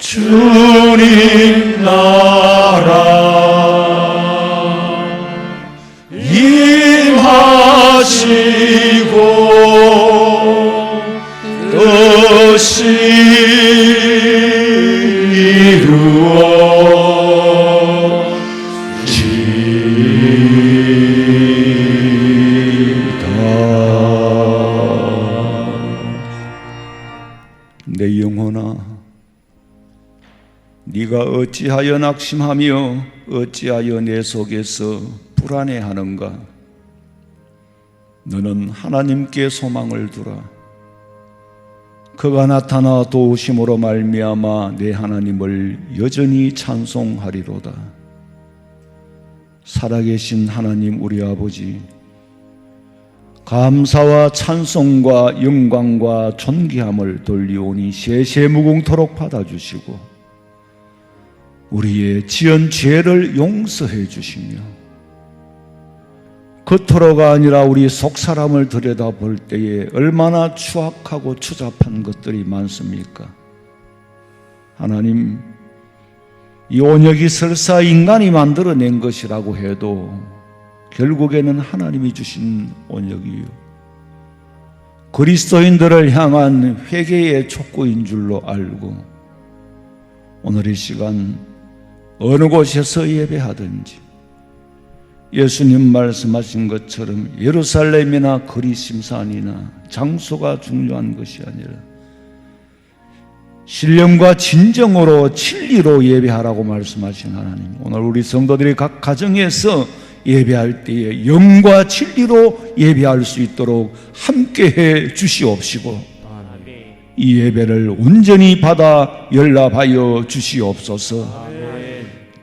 주님 나라 임하시고 뜻이 내 영혼아, 네가 어찌하여 낙심하며 어찌하여 내 속에서 불안해하는가? 너는 하나님께 소망을 두라. 그가 나타나 도우심으로 말미암아 내 하나님을 여전히 찬송하리로다. 살아계신 하나님 우리 아버지, 감사와 찬송과 영광과 존귀함을 돌리오니 세세무궁토록 받아주시고 우리의 지은 죄를 용서해 주시며 겉으로가 아니라 우리 속사람을 들여다볼 때에 얼마나 추악하고 추잡한 것들이 많습니까? 하나님, 이 온역이 설사 인간이 만들어낸 것이라고 해도 결국에는 하나님이 주신 온역이요, 그리스도인들을 향한 회개의 촉구인 줄로 알고 오늘 이 시간 어느 곳에서 예배하든지 예수님 말씀하신 것처럼 예루살렘이나 거리심산이나 장소가 중요한 것이 아니라 신령과 진정으로 진리로 예배하라고 말씀하신 하나님, 오늘 우리 성도들이 각 가정에서 예배할 때에 영과 진리로 예배할 수 있도록 함께해 주시옵시고 이 예배를 온전히 받아 연락하여 주시옵소서.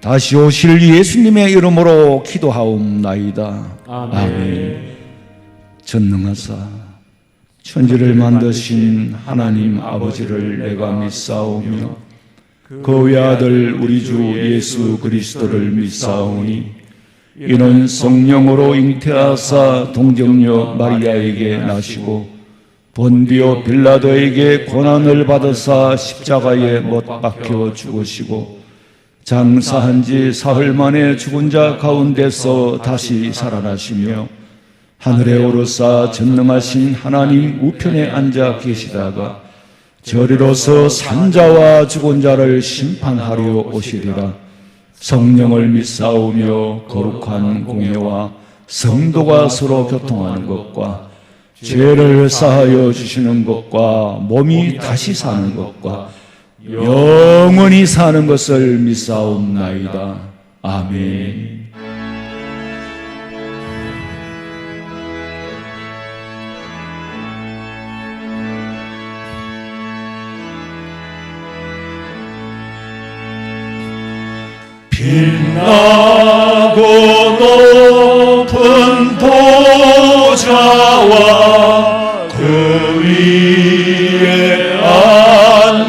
다시 오실 예수님의 이름으로 기도하옵나이다. 아멘. 전능하사 천지를 만드신 하나님 아버지를 내가 믿사오며 그 외아들 우리 주 예수 그리스도를 믿사오니 이는 성령으로 잉태하사 동정녀 마리아에게 나시고 본디오 빌라도에게 고난을 받으사 십자가에 못 박혀 죽으시고 장사한 지 사흘 만에 죽은 자 가운데서 다시 살아나시며 하늘에 오르사 전능하신 하나님 우편에 앉아 계시다가 저리로서 산자와 죽은 자를 심판하려 오시리라. 성령을 믿사오며 거룩한 공회와 성도가 서로 교통하는 것과 죄를 사하여 주시는 것과 몸이 다시 사는 것과 영원히 사는 것을 믿사옵나이다. 아멘. 빛나고 높은 보좌와 그 위에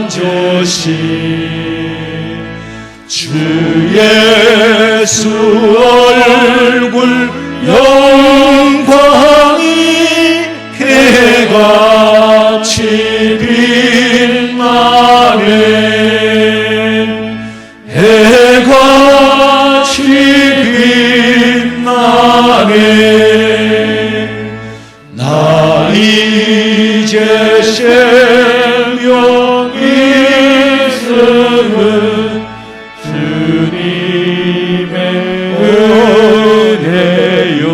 앉으신 주 예수 얼굴 영광이 해같이 빛나네. 해같이 빛나네. 나 이제 생명 있음은 주님의 은혜요.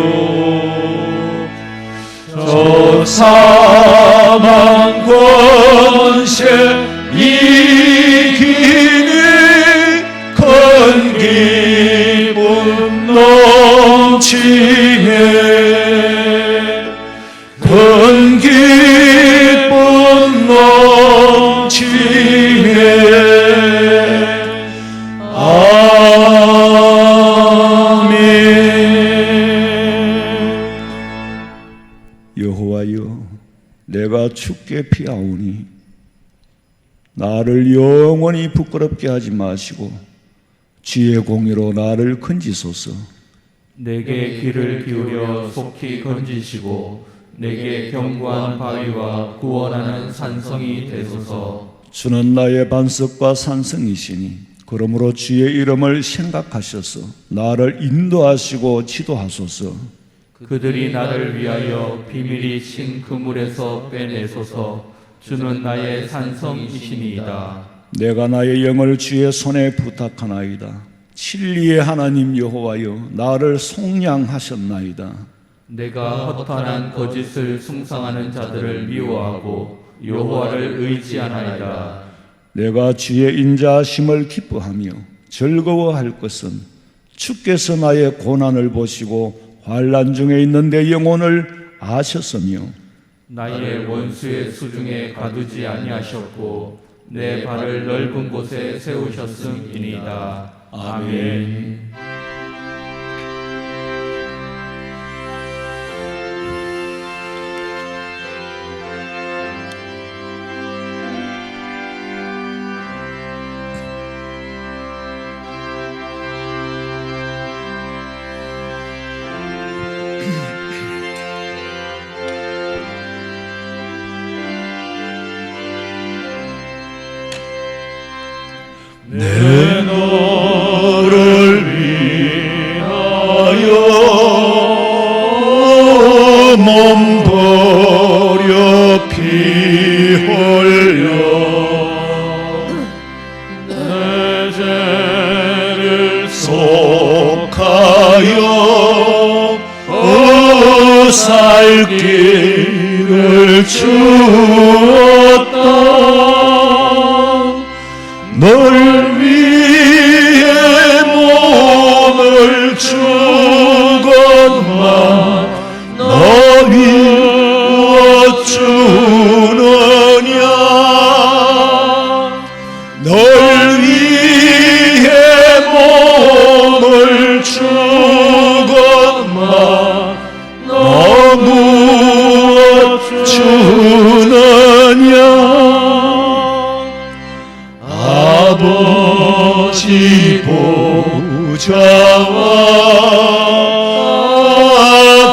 저 사망 권세 이기는 큰 기쁨 넘치네. 큰 기쁨 넘치네. 아멘. 여호와여, 내가 주께 피하오니 나를 영원히 부끄럽게 하지 마시고 주의 공의로 나를 건지소서. 내게 귀를 기울여 속히 건지시고 내게 견고한 바위와 구원하는 산성이 되소서. 주는 나의 반석과 산성이시니 그러므로 주의 이름을 생각하셔서 나를 인도하시고 지도하소서. 그들이 나를 위하여 비밀이 친 그물에서 빼내소서. 주는 나의 산성이시니이다. 내가 나의 영을 주의 손에 부탁하나이다. 진리의 하나님 여호와여, 나를 속량하셨나이다. 내가 허탄한 거짓을 숭상하는 자들을 미워하고 여호와를 의지하나이다. 내가 주의 인자하심을 기뻐하며 즐거워할 것은 주께서 나의 고난을 보시고 환난 중에 있는 내 영혼을 아셨으며 나의 원수의 수중에 가두지 아니하셨고 내 발을 넓은 곳에 세우셨음이니이다. 아멘. 내 너를 위하여 몸 버려 피 흘려 내 죄를 속하여 살 길을 주었다. 널 위해 몸을 주건만 너희 어쩌느냐. 널 위해 몸을 주건만 너무 어쩌느냐. 아버지 보좌와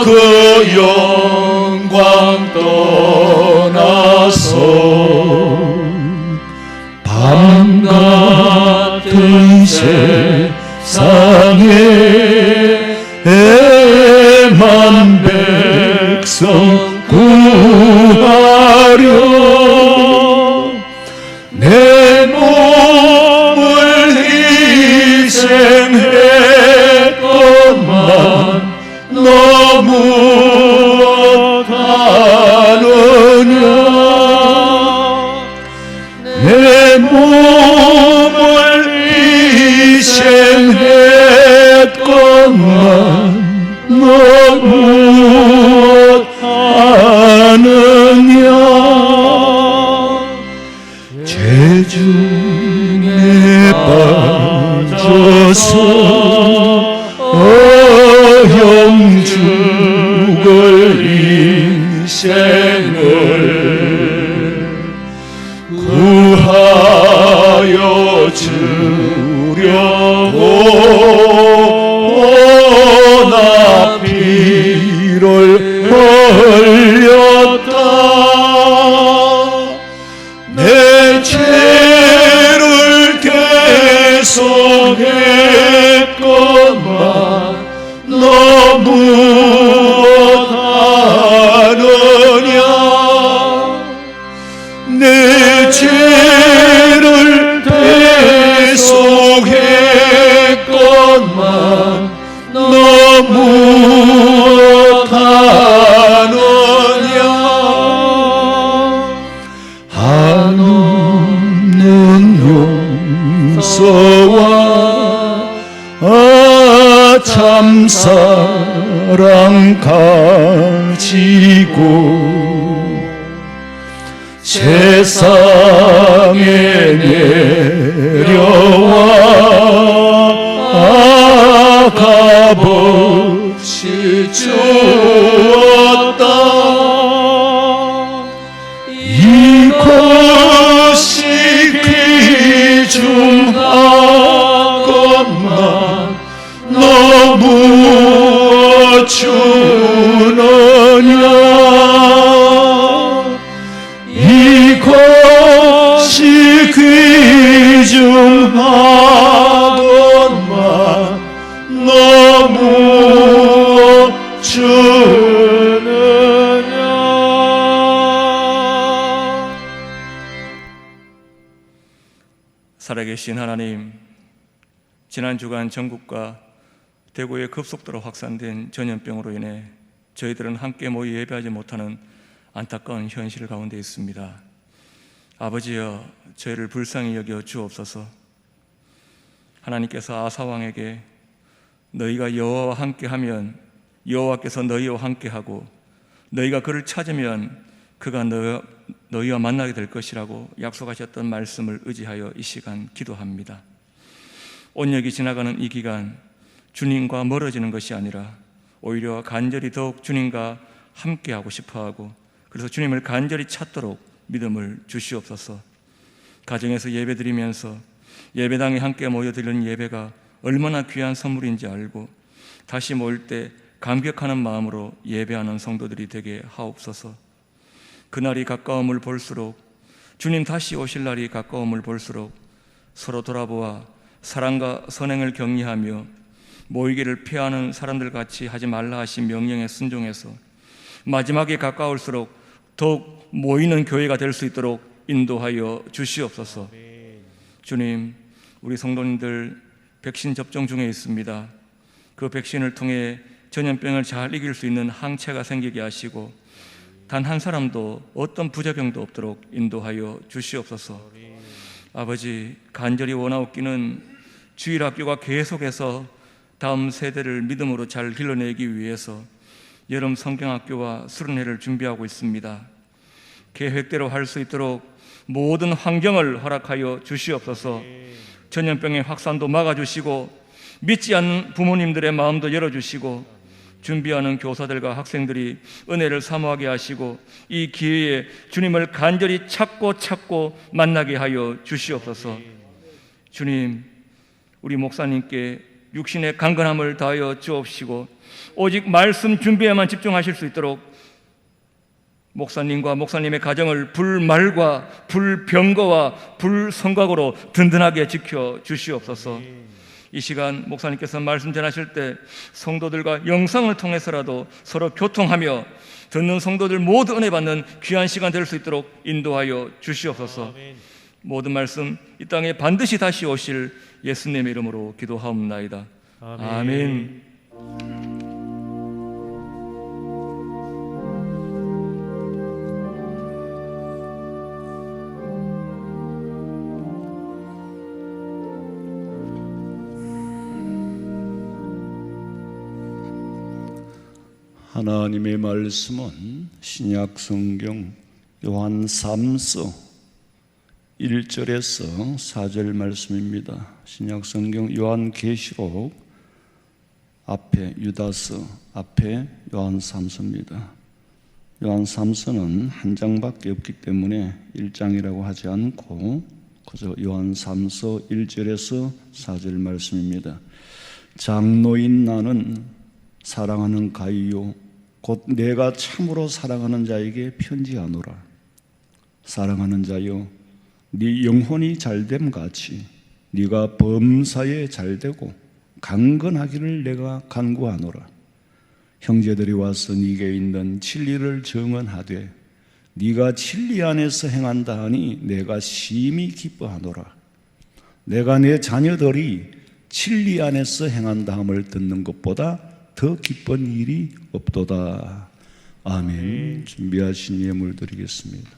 그 영광 떠나서 밤 같은 세상에 애만 백성 구하려 내 몸을 희생했건만 너무 어떠하느냐. 내 몸을 희생했건만 너무 어떠하느냐. 죄 중에 빠져서 어형 죽을 인생을 구하여 주려고 나 피를 흘렸다. 내 죄를 대속했건만 너무 어떠하느냐. 내 죄를 대속했건만 너무 어떠하느냐. 한없는 용서와 참 사랑 가지고 세상에 내려와 값없이 주었다. 이것이 귀중하건만 너무 어쩌느냐. 이것이 바보만 너무 주느냐. 살아계신 하나님, 지난 주간 전국과 대구에 급속도로 확산된 전염병으로 인해 저희들은 함께 모여 예배하지 못하는 안타까운 현실 가운데 있습니다. 아버지여, 저희를 불쌍히 여겨 주옵소서. 하나님께서 아사왕에게 너희가 여호와와 함께하면 여호와께서 너희와 함께하고 너희가 그를 찾으면 그가 너희와 만나게 될 것이라고 약속하셨던 말씀을 의지하여 이 시간 기도합니다. 온역이 지나가는 이 기간 주님과 멀어지는 것이 아니라 오히려 간절히 더욱 주님과 함께하고 싶어하고, 그래서 주님을 간절히 찾도록 믿음을 주시옵소서. 가정에서 예배드리면서 예배당에 함께 모여드리는 예배가 얼마나 귀한 선물인지 알고 다시 모일 때 감격하는 마음으로 예배하는 성도들이 되게 하옵소서. 그날이 가까움을 볼수록, 주님 다시 오실 날이 가까움을 볼수록 서로 돌아보아 사랑과 선행을 격리하며 모이기를 피하는 사람들 같이 하지 말라 하신 명령에 순종해서 마지막에 가까울수록 더욱 모이는 교회가 될 수 있도록 인도하여 주시옵소서. 주님, 우리 성도님들 백신 접종 중에 있습니다. 그 백신을 통해 전염병을 잘 이길 수 있는 항체가 생기게 하시고 단 한 사람도 어떤 부작용도 없도록 인도하여 주시옵소서. 아버지, 간절히 원하옵기는 주일학교가 계속해서 다음 세대를 믿음으로 잘 길러내기 위해서 여름 성경학교와 수련회를 준비하고 있습니다. 계획대로 할 수 있도록 모든 환경을 허락하여 주시옵소서. 전염병의 확산도 막아주시고 믿지 않는 부모님들의 마음도 열어주시고 준비하는 교사들과 학생들이 은혜를 사모하게 하시고 이 기회에 주님을 간절히 찾고 만나게 하여 주시옵소서. 주님, 우리 목사님께 육신의 강건함을 다하여 주옵시고 오직 말씀 준비에만 집중하실 수 있도록 목사님과 목사님의 가정을 불말과 불병거와 불성곽으로 든든하게 지켜 주시옵소서. 이 시간 목사님께서 말씀 전하실 때 성도들과 영상을 통해서라도 서로 교통하며 듣는 성도들 모두 은혜 받는 귀한 시간 될 수 있도록 인도하여 주시옵소서. 모든 말씀 이 땅에 반드시 다시 오실 예수님의 이름으로 기도하옵나이다. 아멘. 하나님의 말씀은 신약 성경 요한 3서 1절에서 4절 말씀입니다. 신약 성경 요한계시록 앞에 유다서, 앞에 요한 3서입니다. 요한 3서는 한 장밖에 없기 때문에 1장이라고 하지 않고 그저 요한 3서 1절에서 4절 말씀입니다. 장로인 나는 사랑하는 가이요 곧 내가 참으로 사랑하는 자에게 편지하노라. 사랑하는 자여, 네 영혼이 잘됨 같이 네가 범사에 잘되고 강건하기를 내가 간구하노라. 형제들이 와서 네게 있는 진리를 증언하되 네가 진리 안에서 행한다 하니 내가 심히 기뻐하노라. 내가 내 자녀들이 진리 안에서 행한다 함을 듣는 것보다 더 기쁜 일이 없도다. 아멘. 준비하신 예물 드리겠습니다.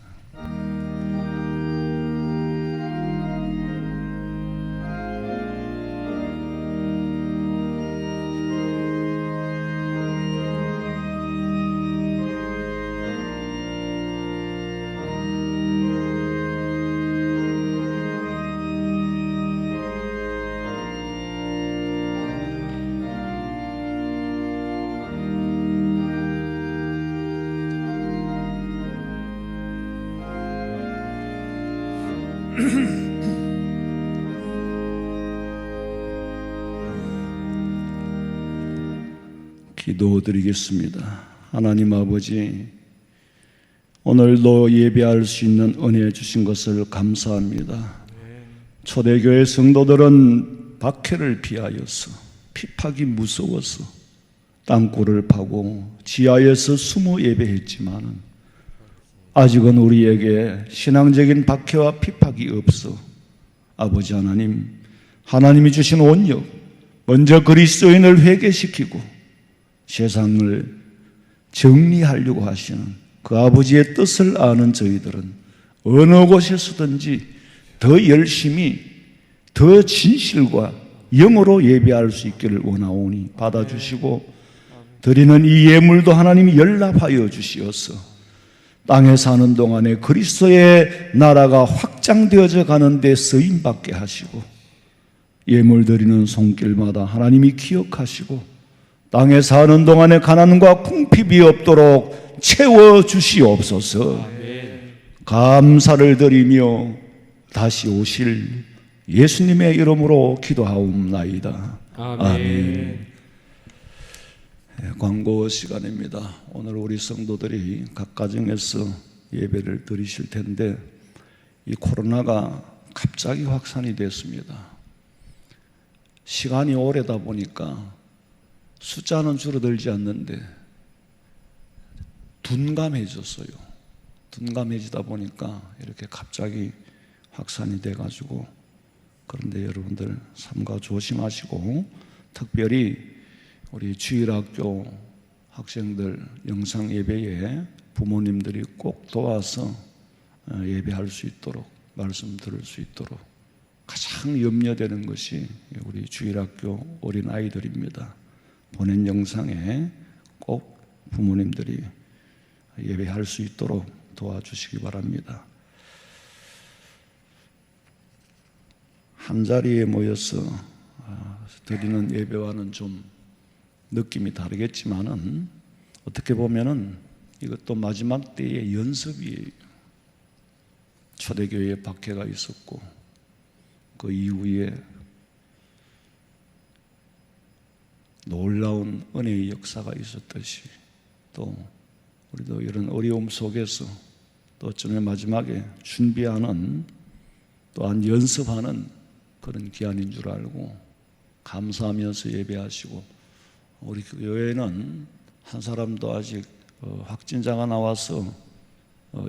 기도드리겠습니다. 하나님 아버지, 오늘도 예배할 수 있는 은혜 주신 것을 감사합니다. 초대교회 성도들은 박해를 피하여서 핍박이 무서워서 땅굴을 파고 지하에서 숨어 예배했지만 아직은 우리에게 신앙적인 박해와 핍박이 없어 아버지 하나님, 하나님이 주신 온역, 먼저 그리스도인을 회개시키고 세상을 정리하려고 하시는 그 아버지의 뜻을 아는 저희들은 어느 곳에서든지 더 열심히, 더 진실과 영으로 예배할 수 있기를 원하오니 받아주시고 드리는 이 예물도 하나님이 연락하여 주시어서 땅에 사는 동안에 그리스도의 나라가 확장되어져 가는 데 쓰임받게 하시고 예물 드리는 손길마다 하나님이 기억하시고 땅에 사는 동안에 가난과 궁핍이 없도록 채워주시옵소서. 감사를 드리며 다시 오실 예수님의 이름으로 기도하옵나이다. 아멘. 광고 시간입니다. 오늘 우리 성도들이 각 가정에서 예배를 드리실 텐데 이 코로나가 갑자기 확산이 됐습니다. 시간이 오래다 보니까 숫자는 줄어들지 않는데 둔감해졌어요. 둔감해지다 보니까 이렇게 갑자기 확산이 돼가지고, 그런데 여러분들 삼가 조심하시고 특별히 우리 주일학교 학생들 영상 예배에 부모님들이 꼭 도와서 예배할 수 있도록, 말씀 들을 수 있도록 가장 염려되는 것이 우리 주일학교 어린 아이들입니다. 보낸 영상에 꼭 부모님들이 예배할 수 있도록 도와주시기 바랍니다. 한 자리에 모여서 드리는 예배와는 좀 느낌이 다르겠지만은 어떻게 보면은 이것도 마지막 때의 연습이에요. 초대교회에 박해가 있었고 그 이후에 놀라운 은혜의 역사가 있었듯이 또 우리도 이런 어려움 속에서 또 어쩌면 마지막에 준비하는 또한 연습하는 그런 기한인 줄 알고 감사하면서 예배하시고, 우리 교회는 한 사람도 아직 확진자가 나와서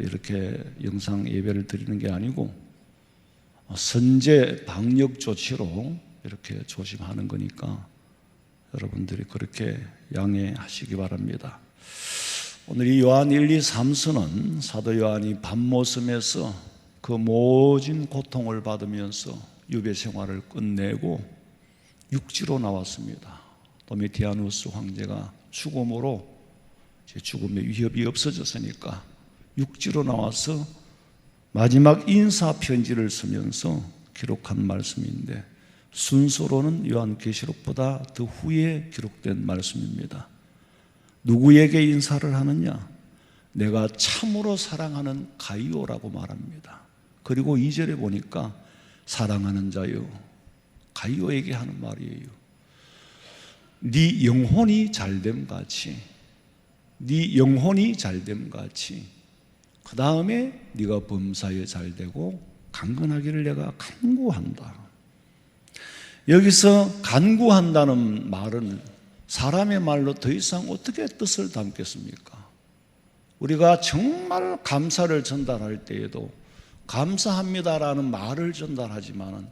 이렇게 영상 예배를 드리는 게 아니고 선제 방역 조치로 이렇게 조심하는 거니까 여러분들이 그렇게 양해하시기 바랍니다. 오늘 이 요한 1, 2, 3서는 사도 요한이 밤모섬에서 그 모진 고통을 받으면서 유배 생활을 끝내고 육지로 나왔습니다. 도미티아누스 황제가 죽음으로 죽음의 위협이 없어졌으니까 육지로 나와서 마지막 인사 편지를 쓰면서 기록한 말씀인데 순서로는 요한계시록보다 더 후에 기록된 말씀입니다. 누구에게 인사를 하느냐? 내가 참으로 사랑하는 가이오라고 말합니다. 그리고 2절에 보니까 사랑하는 자여, 가이오에게 하는 말이에요. 네 영혼이 잘됨같이, 네 영혼이 잘됨같이 그 다음에 네가 범사에 잘되고 강건하기를 내가 간구한다. 여기서 간구한다는 말은 사람의 말로 더 이상 어떻게 뜻을 담겠습니까? 우리가 정말 감사를 전달할 때에도 감사합니다라는 말을 전달하지만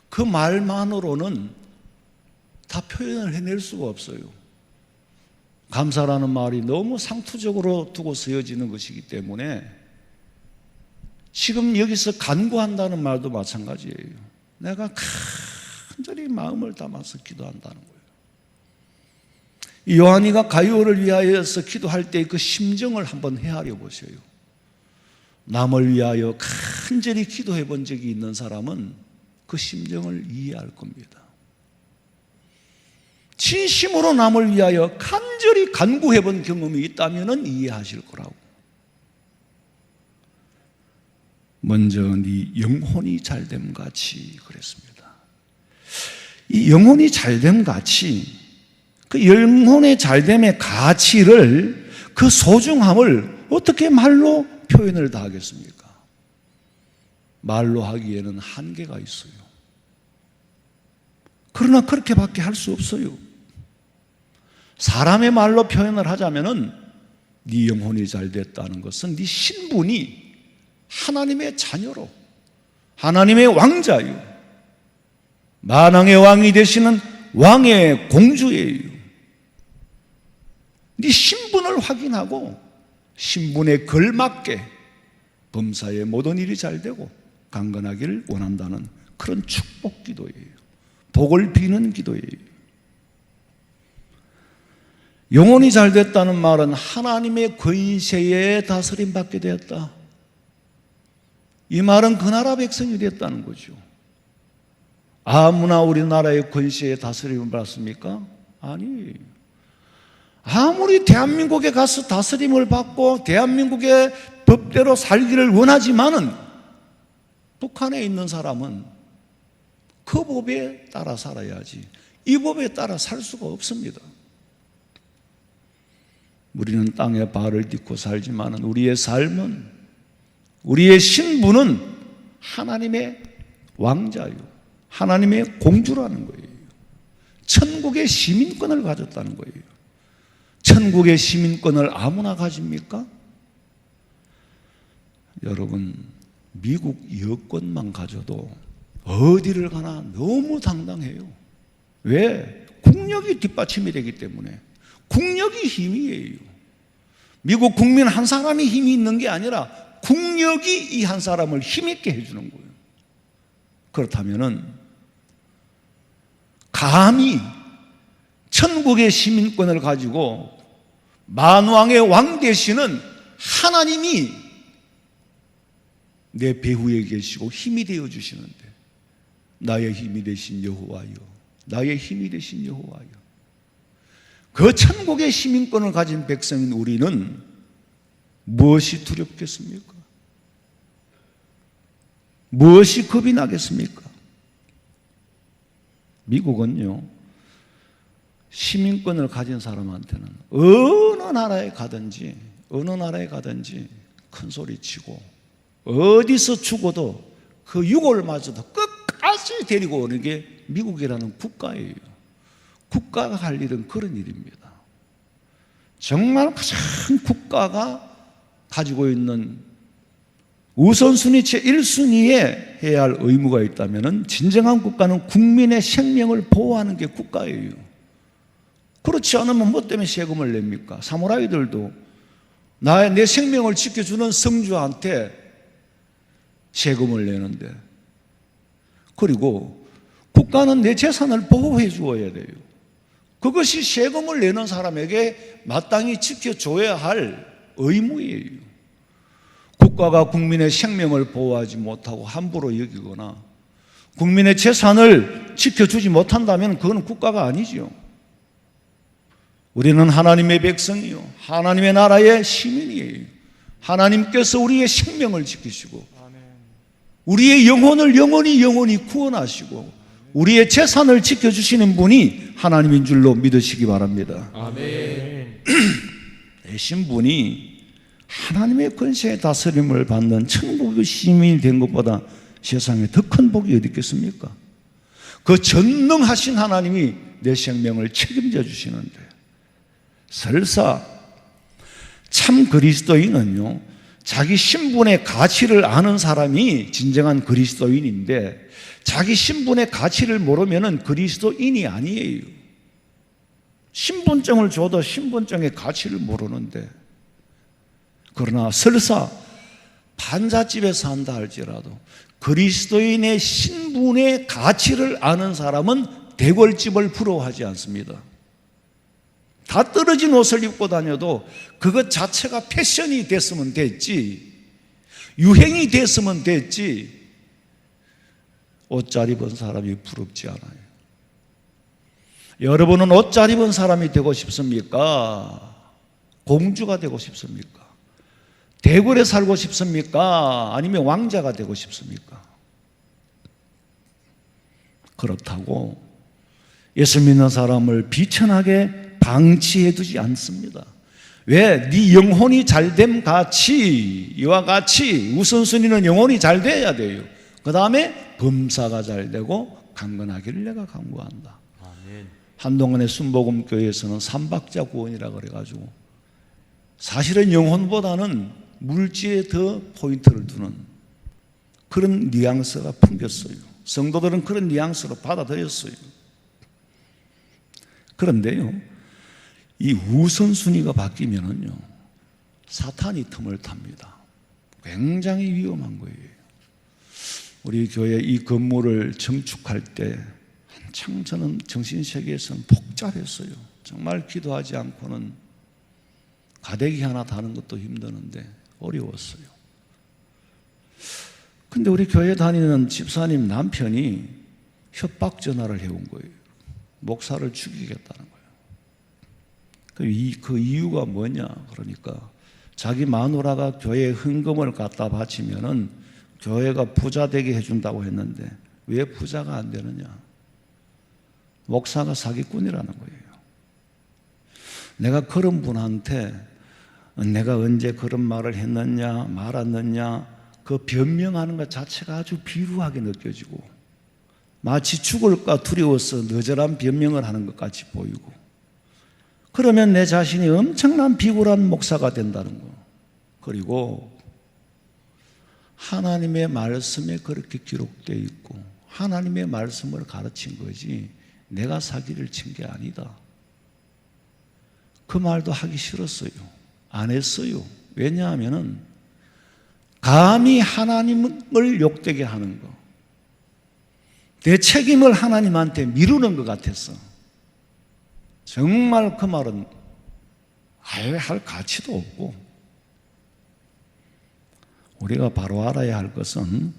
그 말만으로는 다 표현을 해낼 수가 없어요. 감사라는 말이 너무 상투적으로 두고 쓰여지는 것이기 때문에 지금 여기서 간구한다는 말도 마찬가지예요. 내가 간절히 마음을 담아서 기도한다는 거예요. 이 요한이가 가이오를 위하여서 기도할 때 그 심정을 한번 헤아려 보세요. 남을 위하여 간절히 기도해 본 적이 있는 사람은 그 심정을 이해할 겁니다. 진심으로 남을 위하여 간절히 간구해 본 경험이 있다면 이해하실 거라고. 먼저 네 영혼이 잘됨같이 그랬습니다. 이 영혼이 잘됨같이, 그 영혼의 잘됨의 가치를, 그 소중함을 어떻게 말로 표현을 다 하겠습니까? 말로 하기에는 한계가 있어요. 그러나 그렇게밖에 할 수 없어요. 사람의 말로 표현을 하자면은 네 영혼이 잘 됐다는 것은 네 신분이 하나님의 자녀로, 하나님의 왕자요, 만왕의 왕이 되시는 왕의 공주예요. 네 신분을 확인하고 신분에 걸맞게 범사의 모든 일이 잘 되고 강건하기를 원한다는 그런 축복 기도예요. 복을 비는 기도예요. 영혼이 잘 됐다는 말은 하나님의 권세에 다스림 받게 되었다. 이 말은 그 나라 백성이 됐다는 거죠. 아무나 우리나라의 권세에 다스림을 받습니까? 아니. 아무리 대한민국에 가서 다스림을 받고 대한민국의 법대로 살기를 원하지만은 북한에 있는 사람은 그 법에 따라 살아야지 이 법에 따라 살 수가 없습니다. 우리는 땅에 발을 딛고 살지만은 우리의 삶은, 우리의 신분은 하나님의 왕자요, 하나님의 공주라는 거예요. 천국의 시민권을 가졌다는 거예요. 천국의 시민권을 아무나 가집니까? 여러분, 미국 여권만 가져도 어디를 가나 너무 당당해요. 왜? 국력이 뒷받침이 되기 때문에. 국력이 힘이에요. 미국 국민 한 사람이 힘이 있는 게 아니라 국력이 이 한 사람을 힘있게 해주는 거예요. 그렇다면은 감히 천국의 시민권을 가지고 만왕의 왕 되시는 하나님이 내 배후에 계시고 힘이 되어 주시는데, 나의 힘이 되신 여호와여, 나의 힘이 되신 여호와여, 그 천국의 시민권을 가진 백성인 우리는 무엇이 두렵겠습니까? 무엇이 겁이 나겠습니까? 미국은요, 시민권을 가진 사람한테는 어느 나라에 가든지 큰 소리 치고 어디서 죽어도 그 유골마저도 끝까지 데리고 오는 게 미국이라는 국가예요. 국가가 할 일은 그런 일입니다. 정말 가장 국가가 가지고 있는 우선순위 제1순위에 해야 할 의무가 있다면 진정한 국가는 국민의 생명을 보호하는 게 국가예요. 그렇지 않으면 뭐 때문에 세금을 냅니까? 사무라이들도 내 생명을 지켜주는 성주한테 세금을 내는데, 그리고 국가는 내 재산을 보호해 주어야 돼요. 그것이 세금을 내는 사람에게 마땅히 지켜줘야 할 의무예요. 국가가 국민의 생명을 보호하지 못하고 함부로 여기거나 국민의 재산을 지켜주지 못한다면 그건 국가가 아니죠. 우리는 하나님의 백성이요, 하나님의 나라의 시민이에요. 하나님께서 우리의 생명을 지키시고 우리의 영혼을 영원히 구원하시고 우리의 재산을 지켜주시는 분이 하나님인 줄로 믿으시기 바랍니다. 아멘. 내 신분이 하나님의 권세에 다스림을 받는 천국의 시민이 된 것보다 세상에 더 큰 복이 어디 있겠습니까? 그 전능하신 하나님이 내 생명을 책임져 주시는데, 설사 참 그리스도인은요, 자기 신분의 가치를 아는 사람이 진정한 그리스도인인데 자기 신분의 가치를 모르면 그리스도인이 아니에요. 신분증을 줘도 신분증의 가치를 모르는데, 그러나 설사 반잣집에 산다 할지라도 그리스도인의 신분의 가치를 아는 사람은 대궐집을 부러워하지 않습니다. 다 떨어진 옷을 입고 다녀도 그것 자체가 패션이 됐으면 됐지, 유행이 됐으면 됐지, 옷 잘 입은 사람이 부럽지 않아요. 여러분은 옷 잘 입은 사람이 되고 싶습니까? 공주가 되고 싶습니까? 대궐에 살고 싶습니까? 아니면 왕자가 되고 싶습니까? 그렇다고 예수 믿는 사람을 비천하게 방치해 두지 않습니다. 왜? 네 영혼이 잘됨 같이, 이와 같이 우선순위는 영혼이 잘 돼야 돼요. 그 다음에 범사가 잘 되고 강건하기를 내가 간구한다. 한동안의 순복음교회에서는 삼박자 구원이라 그래가지고 사실은 영혼보다는 물질에 더 포인트를 두는 그런 뉘앙스가 풍겼어요. 성도들은 그런 뉘앙스로 받아들였어요. 그런데요, 이 우선순위가 바뀌면은요, 사탄이 틈을 탑니다. 굉장히 위험한 거예요. 우리 교회 이 건물을 증축할 때 한창 저는 정신세계에서는 복잡했어요. 정말 기도하지 않고는 가대기 하나 다는 것도 힘드는데 어려웠어요. 근데 우리 교회 다니는 집사님 남편이 협박 전화를 해온 거예요. 목사를 죽이겠다는 거예요. 그 이유가 뭐냐? 그러니까 자기 마누라가 교회에 헌금을 갖다 바치면은 교회가 부자 되게 해준다고 했는데 왜 부자가 안 되느냐? 목사가 사기꾼이라는 거예요. 내가 그런 분한테 내가 언제 그런 말을 했느냐 말았느냐 그 변명하는 것 자체가 아주 비루하게 느껴지고 마치 죽을까 두려워서 너절한 변명을 하는 것 같이 보이고, 그러면 내 자신이 엄청난 비굴한 목사가 된다는 거. 그리고 하나님의 말씀에 그렇게 기록되어 있고 하나님의 말씀을 가르친 거지 내가 사기를 친 게 아니다. 그 말도 하기 싫었어요. 안 했어요. 왜냐하면은 감히 하나님을 욕되게 하는 거, 내 책임을 하나님한테 미루는 것 같았어. 정말 그 말은 아예 할 가치도 없고, 우리가 바로 알아야 할 것은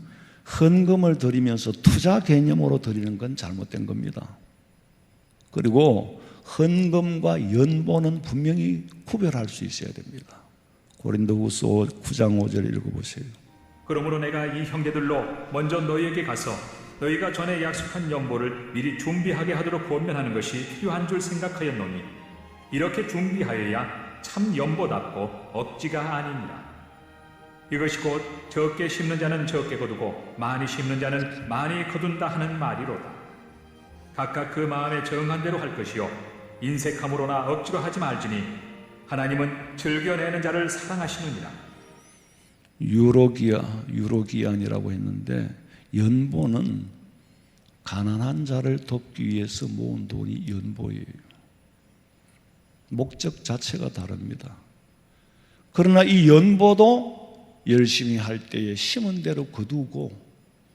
헌금을 드리면서 투자 개념으로 드리는 건 잘못된 겁니다. 그리고 헌금과 연보는 분명히 구별할 수 있어야 됩니다. 고린도후서 9장 5절 읽어보세요. 그러므로 내가 이 형제들로 먼저 너희에게 가서 너희가 전에 약속한 연보를 미리 준비하게 하도록 권면하는 것이 필요한 줄 생각하였노니 이렇게 준비하여야 참 연보답고 억지가 아니니라. 이것이 곧 적게 심는 자는 적게 거두고 많이 심는 자는 많이 거둔다 하는 말이로다. 각각 그 마음에 정한 대로 할 것이요 인색함으로나 억지로 하지 말지니 하나님은 즐겨내는 자를 사랑하시느니라. 유로기안이라고 했는데 연보는 가난한 자를 돕기 위해서 모은 돈이 연보예요. 목적 자체가 다릅니다. 그러나 이 연보도 열심히 할 때에 심은 대로 거두고,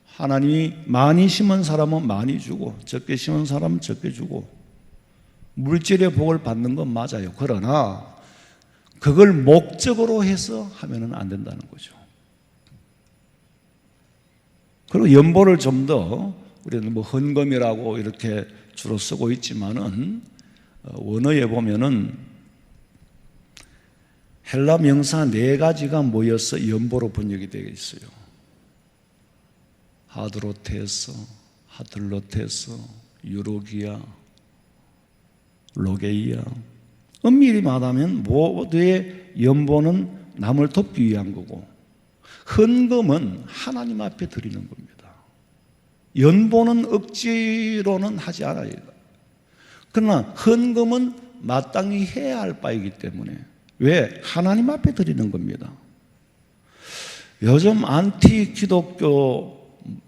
하나님이 많이 심은 사람은 많이 주고 적게 심은 사람은 적게 주고 물질의 복을 받는 건 맞아요. 그러나 그걸 목적으로 해서 하면은 안 된다는 거죠. 그리고 연보를 좀 더 우리는 뭐 헌금이라고 이렇게 주로 쓰고 있지만은 원어에 보면은 헬라 명사 4가지가 모여서 연보로 번역이 되어 있어요. 하드로테스, 하들로테스, 유로기아, 로게이아. 엄밀히 말하면 모두의 연보는 남을 돕기 위한 거고, 헌금은 하나님 앞에 드리는 겁니다. 연보는 억지로는 하지 않아요. 그러나 헌금은 마땅히 해야 할 바이기 때문에, 왜? 하나님 앞에 드리는 겁니다. 요즘 안티 기독교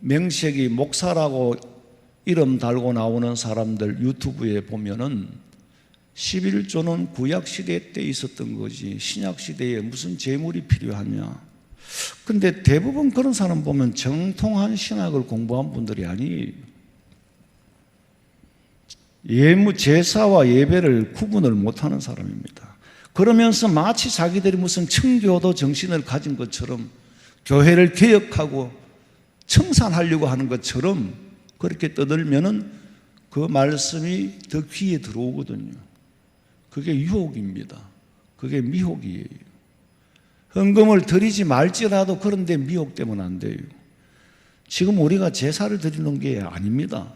명색이 목사라고 이름 달고 나오는 사람들 유튜브에 보면은 11조는 구약시대 때 있었던 거지 신약시대에 무슨 재물이 필요하냐. 근데 대부분 그런 사람 보면 정통한 신학을 공부한 분들이 아니에요. 제사와 예배를 구분을 못하는 사람입니다. 그러면서 마치 자기들이 무슨 청교도 정신을 가진 것처럼 교회를 개혁하고 청산하려고 하는 것처럼 그렇게 떠들면은 그 말씀이 더 귀에 들어오거든요. 그게 유혹입니다. 그게 미혹이에요. 헌금을 드리지 말지라도 그런데 미혹되면 안 돼요. 지금 우리가 제사를 드리는 게 아닙니다.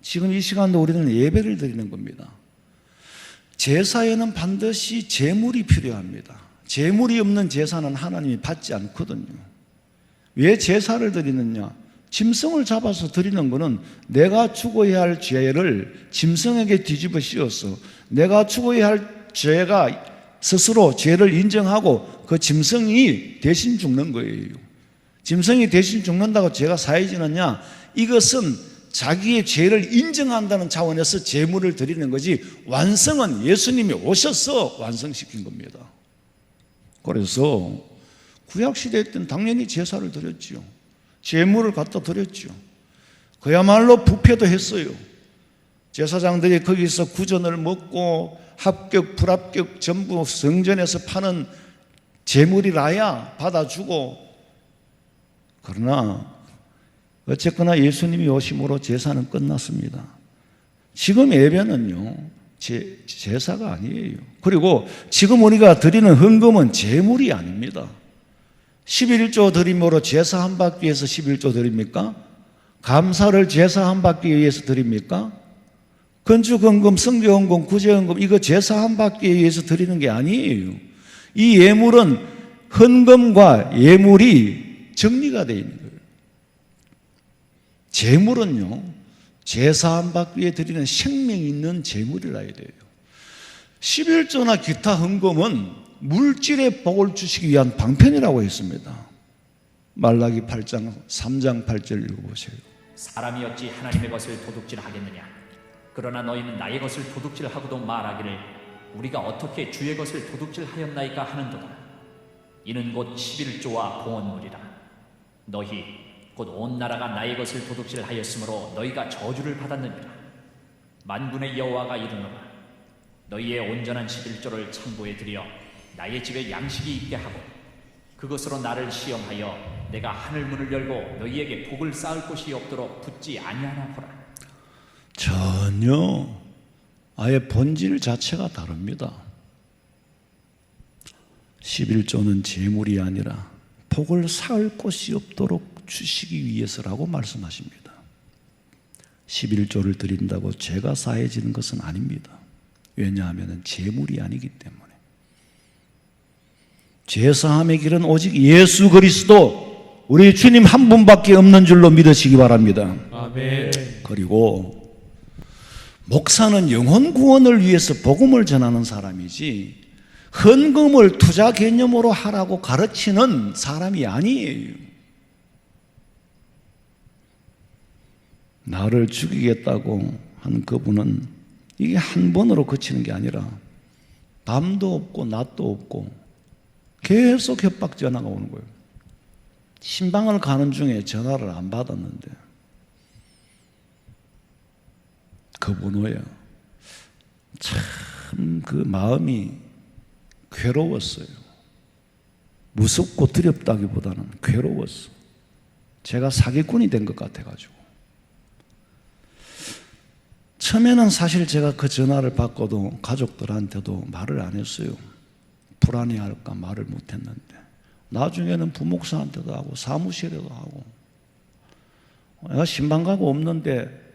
지금 이 시간도 우리는 예배를 드리는 겁니다. 제사에는 반드시 제물이 필요합니다. 제물이 없는 제사는 하나님이 받지 않거든요. 왜 제사를 드리느냐? 짐승을 잡아서 드리는 것은 내가 죽어야 할 죄를 짐승에게 뒤집어 씌워서 내가 죽어야 할 죄가 스스로 죄를 인정하고 그 짐승이 대신 죽는 거예요. 짐승이 대신 죽는다고 죄가 사해지느냐? 이것은 자기의 죄를 인정한다는 차원에서 제물을 드리는 거지, 완성은 예수님이 오셔서 완성시킨 겁니다. 그래서 구약시대 때는 당연히 제사를 드렸지요. 제물을 갖다 드렸죠. 그야말로 부패도 했어요. 제사장들이 거기서 구전을 먹고 합격, 불합격 전부 성전에서 파는 제물이라야 받아주고, 그러나 어쨌거나 예수님이 오심으로 제사는 끝났습니다. 지금 예배는요, 제사가 아니에요. 그리고 지금 우리가 드리는 헌금은 제물이 아닙니다. 11조 드림으로 제사 한 받기 위해서 11조 드립니까? 감사를 제사 한 받기 위해서 드립니까? 건축헌금, 성교헌금, 구제헌금, 이거 제사 한 받기 위해서 드리는 게 아니에요. 이 예물은 헌금과 예물이 정리가 되어 있는 거예요. 제물은요, 제사 한 받기 위해 드리는 생명 있는 제물이라 해야 돼요. 11조나 기타 헌금은 물질의 복을 주시기 위한 방편이라고 했습니다. 말라기 8장 3장 8절 읽어보세요. 사람이 어찌 하나님의 것을 도둑질하겠느냐? 그러나 너희는 나의 것을 도둑질하고도 말하기를 우리가 어떻게 주의 것을 도둑질하였나이까 하는도다. 이는 곧 11조와 봉헌물이라. 너희 곧 온 나라가 나의 것을 도둑질하였으므로 너희가 저주를 받았느니라. 만군의 여호와가 이르노라. 너희의 온전한 11조를 창고에 들여 나의 집에 양식이 있게 하고 그것으로 나를 시험하여 내가 하늘 문을 열고 너희에게 복을 쌓을 곳이 없도록 붙지 아니하나 보라. 전혀 아예 본질 자체가 다릅니다. 11조는 재물이 아니라 복을 쌓을 곳이 없도록 주시기 위해서라고 말씀하십니다. 11조를 드린다고 죄가 사해지는 것은 아닙니다. 왜냐하면 재물이 아니기 때문에. 죄사함의 길은 오직 예수 그리스도 우리 주님 한 분밖에 없는 줄로 믿으시기 바랍니다. 아멘. 그리고 목사는 영혼 구원을 위해서 복음을 전하는 사람이지 헌금을 투자 개념으로 하라고 가르치는 사람이 아니에요. 나를 죽이겠다고 하는 그분은 이게 한 번으로 그치는 게 아니라 밤도 없고 낮도 없고 계속 협박 전화가 오는 거예요. 신방을 가는 중에 전화를 안 받았는데 그 번호야. 참 그 마음이 괴로웠어요. 무섭고 두렵다기보다는 괴로웠어. 제가 사기꾼이 된 것 같아가지고. 처음에는 사실 제가 그 전화를 받고도 가족들한테도 말을 안 했어요. 불안해할까 말을 못했는데 나중에는 부목사한테도 하고 사무실에도 하고 내가 신방 가고 없는데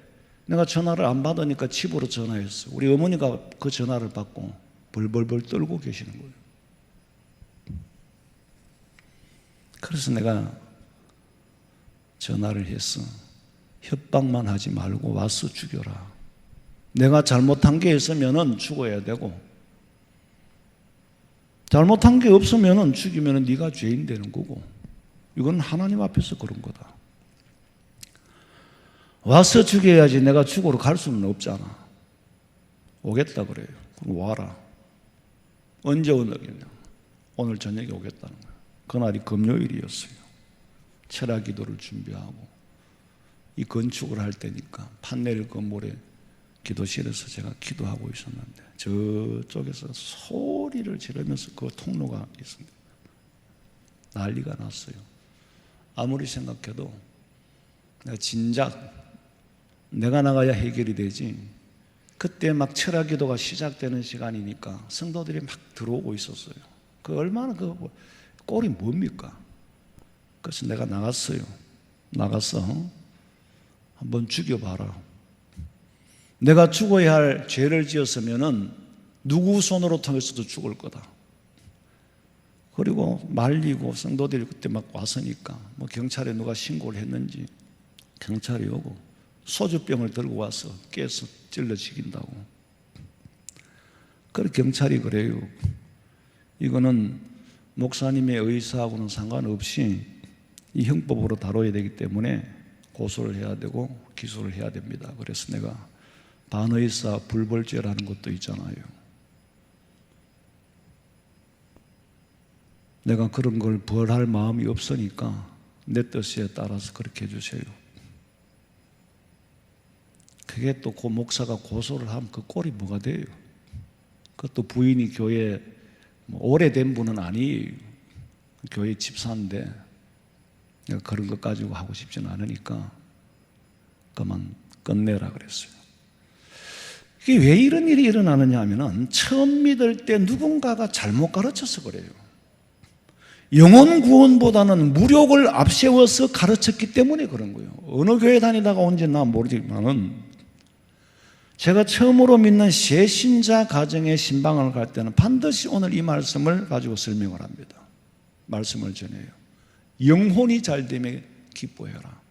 내가 전화를 안 받으니까 집으로 전화했어. 우리 어머니가 그 전화를 받고 벌벌벌 떨고 계시는 거예요. 그래서 내가 전화를 했어. 협박만 하지 말고 와서 죽여라. 내가 잘못한 게 있으면 죽어야 되고 잘못한 게 없으면 죽이면 네가 죄인 되는 거고 이건 하나님 앞에서 그런 거다. 와서 죽여야지 내가 죽으러 갈 수는 없잖아. 오겠다 그래요. 그럼 와라. 언제 오느냐? 오늘 저녁에 오겠다는 거예요. 그날이 금요일이었어요. 철학 기도를 준비하고 이 건축을 할 때니까 판넬 건물에 기도실에서 제가 기도하고 있었는데 저쪽에서 소리를 지르면서 그 통로가 있습니다. 난리가 났어요. 아무리 생각해도 내가 진작 내가 나가야 해결이 되지. 그때 막 철학 기도가 시작되는 시간이니까 성도들이 막 들어오고 있었어요. 그 얼마나 그 꼴이 뭡니까? 그래서 내가 나갔어요. 나가서 한번 죽여봐라. 내가 죽어야 할 죄를 지었으면은 누구 손으로 통해서도 죽을 거다. 그리고 말리고 성도들이 그때 막 왔으니까 뭐 경찰에 누가 신고를 했는지 경찰이 오고 소주병을 들고 와서 깨서 찔러 죽인다고. 그래 경찰이 그래요. 이거는 목사님의 의사하고는 상관없이 이 형법으로 다뤄야 되기 때문에 고소를 해야 되고 기소를 해야 됩니다. 그래서 내가 반의사 불벌죄라는 것도 있잖아요. 내가 그런 걸 벌할 마음이 없으니까 내 뜻에 따라서 그렇게 해주세요. 그게 또 그 목사가 고소를 하면 그 꼴이 뭐가 돼요? 그것도 부인이 교회 오래된 분은 아니에요. 교회 집사인데 내가 그런 것 가지고 하고 싶지는 않으니까 그만 끝내라 그랬어요. 이게 왜 이런 일이 일어나느냐 하면은 처음 믿을 때 누군가가 잘못 가르쳐서 그래요. 영혼 구원보다는 무력을 앞세워서 가르쳤기 때문에 그런 거예요. 어느 교회 다니다가 온지 난 모르지만은 제가 처음으로 믿는 새신자 가정의 신방을 갈 때는 반드시 오늘 이 말씀을 가지고 설명을 합니다. 말씀을 전해요. 영혼이 잘되면 기뻐해라.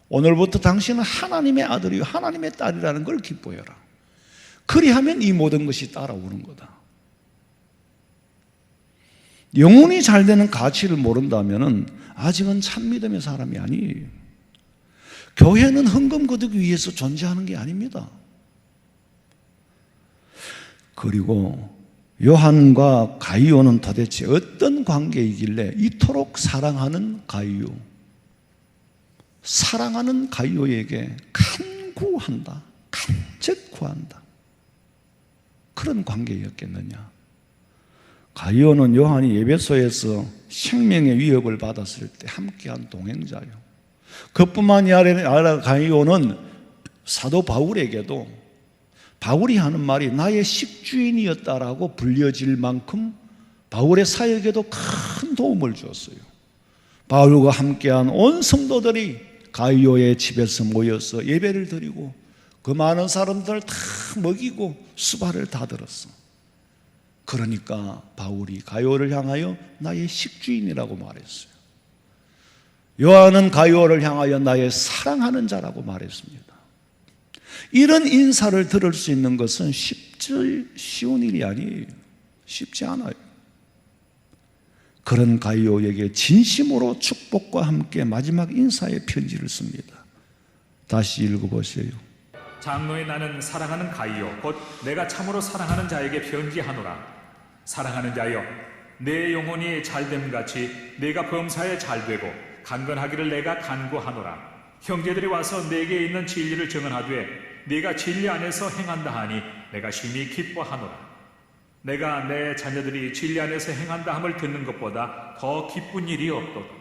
오늘부터 당신은 하나님의 아들이요 하나님의 딸이라는 걸 기뻐해라. 그리하면 이 모든 것이 따라오는 거다. 영혼이 잘 되는 가치를 모른다면 아직은 참 믿음의 사람이 아니에요. 교회는 헌금 거두기 위해서 존재하는 게 아닙니다. 그리고 요한과 가이오는 도대체 어떤 관계이길래 이토록 사랑하는 가이오, 사랑하는 가이오에게 간구한다, 간절 구한다, 그런 관계였겠느냐. 가이오는 요한이 에베소에서 생명의 위협을 받았을 때 함께한 동행자요. 그뿐만이 아니라 가이오는 사도 바울에게도 바울이 하는 말이 나의 식주인이었다라고 불려질 만큼 바울의 사역에도 큰 도움을 주었어요. 바울과 함께한 온 성도들이 가이오의 집에서 모여서 예배를 드리고 그 많은 사람들을 다 먹이고 수발을 다 들었어. 그러니까 바울이 가이오를 향하여 나의 식주인이라고 말했어요. 요한은 가이오를 향하여 나의 사랑하는 자라고 말했습니다. 이런 인사를 들을 수 있는 것은 쉬운 일이 아니에요. 쉽지 않아요. 그런 가이오에게 진심으로 축복과 함께 마지막 인사의 편지를 씁니다. 다시 읽어보세요. 장로의 나는 사랑하는 가이오 곧 내가 참으로 사랑하는 자에게 편지하노라. 사랑하는 자여, 내 영혼이 잘됨같이 내가 범사에 잘되고 강건하기를 내가 간구하노라. 형제들이 와서 내게 있는 진리를 증언하되 네가 진리 안에서 행한다 하니 내가 심히 기뻐하노라. 내가 내 자녀들이 진리 안에서 행한다 함을 듣는 것보다 더 기쁜 일이 없도다.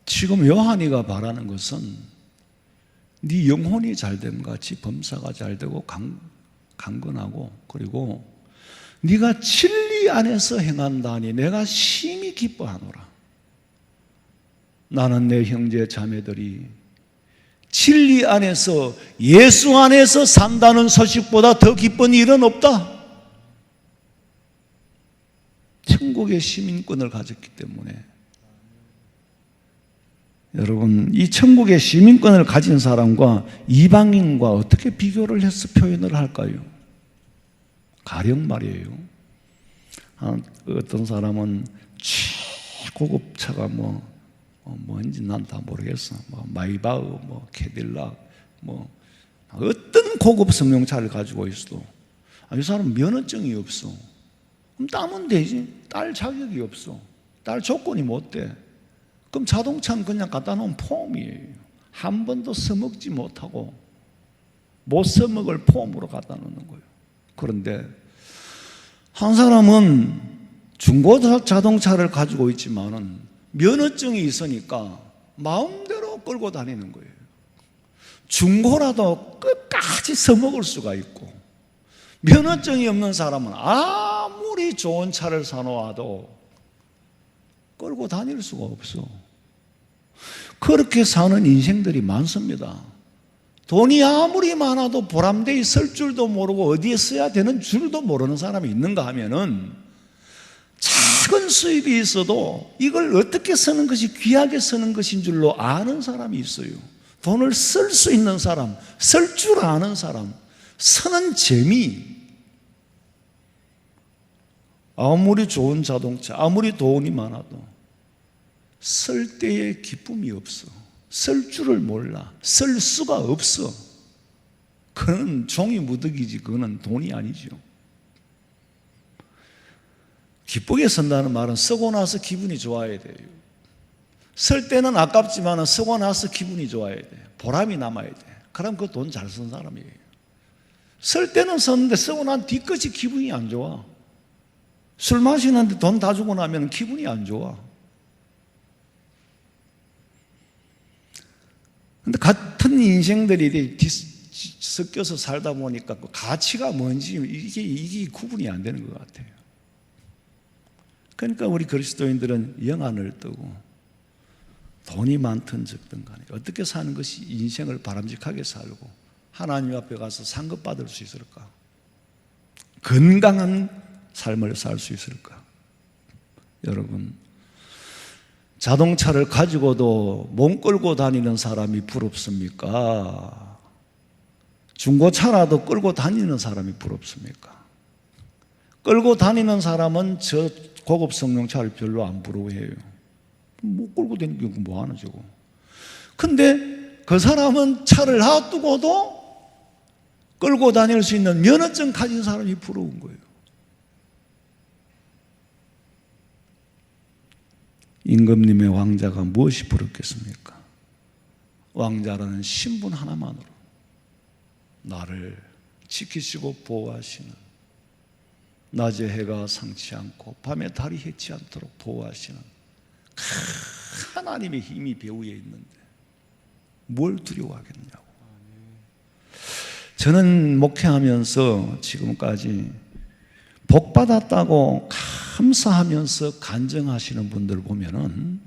지금 요한이가 바라는 것은 네 영혼이 잘됨같이 범사가 잘되고 강건하고 그리고 네가 진리 안에서 행한다 하니 내가 심히 기뻐하노라. 나는 내 형제 자매들이 진리 안에서 예수 안에서 산다는 소식보다 더 기쁜 일은 없다. 천국의 시민권을 가졌기 때문에 여러분, 이 천국의 시민권을 가진 사람과 이방인과 어떻게 비교를 해서 표현을 할까요? 가령 말이에요. 어떤 사람은 최고급 차가 뭔지 난 다 모르겠어. 마이바흐, 캐딜락, 어떤 고급 승용차를 가지고 있어도 이 사람은 면허증이 없어. 그럼 따면 되지. 딸 자격이 없어. 딸 조건이 못 돼. 그럼 자동차는 그냥 갖다 놓은 폼이에요. 한 번도 써먹지 못하고 못 써먹을 폼으로 갖다 놓는 거예요. 그런데 한 사람은 중고 자동차를 가지고 있지만은 면허증이 있으니까 마음대로 끌고 다니는 거예요. 중고라도 끝까지 써먹을 수가 있고, 면허증이 없는 사람은 아무리 좋은 차를 사놓아도 끌고 다닐 수가 없어. 그렇게 사는 인생들이 많습니다. 돈이 아무리 많아도 보람되이 쓸 줄도 모르고 어디에 써야 되는 줄도 모르는 사람이 있는가 하면은 작은 수입이 있어도 이걸 어떻게 쓰는 것이 귀하게 쓰는 것인 줄로 아는 사람이 있어요. 돈을 쓸 수 있는 사람, 쓸 줄 아는 사람, 쓰는 재미. 아무리 좋은 자동차, 아무리 돈이 많아도 쓸 때의 기쁨이 없어. 쓸 줄을 몰라. 쓸 수가 없어. 그건 종이 무더기지, 그거는 돈이 아니죠. 기쁘게 쓴다는 말은 쓰고 나서 기분이 좋아야 돼요. 쓸 때는 아깝지만 쓰고 나서 기분이 좋아야 돼. 보람이 남아야 돼. 그럼 그 돈 잘 쓴 사람이에요. 쓸 때는 썼는데 쓰고 난 뒤끝이 기분이 안 좋아. 술 마시는데 돈 다 주고 나면 기분이 안 좋아. 근데 같은 인생들이 섞여서 살다 보니까 그 가치가 뭔지 이게 구분이 안 되는 것 같아요. 그러니까 우리 그리스도인들은 영안을 뜨고 돈이 많든 적든 간에 어떻게 사는 것이 인생을 바람직하게 살고 하나님 앞에 가서 상급받을 수 있을까? 건강한 삶을 살 수 있을까? 여러분, 자동차를 가지고도 몸 끌고 다니는 사람이 부럽습니까? 중고차라도 끌고 다니는 사람이 부럽습니까? 끌고 다니는 사람은 저 고급 성능차를 별로 안 부러워해요. 못 끌고 다니는 게 뭐 하는 저거. 근데 그 사람은 차를 놔두고도 끌고 다닐 수 있는 면허증 가진 사람이 부러운 거예요. 임금님의 왕자가 무엇이 부럽겠습니까? 왕자라는 신분 하나만으로 나를 지키시고 보호하시는, 낮에 해가 상치 않고 밤에 달이 해치 않도록 보호하시는 하나님의 힘이 배후에 있는데 뭘 두려워하겠냐고. 저는 목회하면서 지금까지 복받았다고 감사하면서 간증하시는 분들 보면은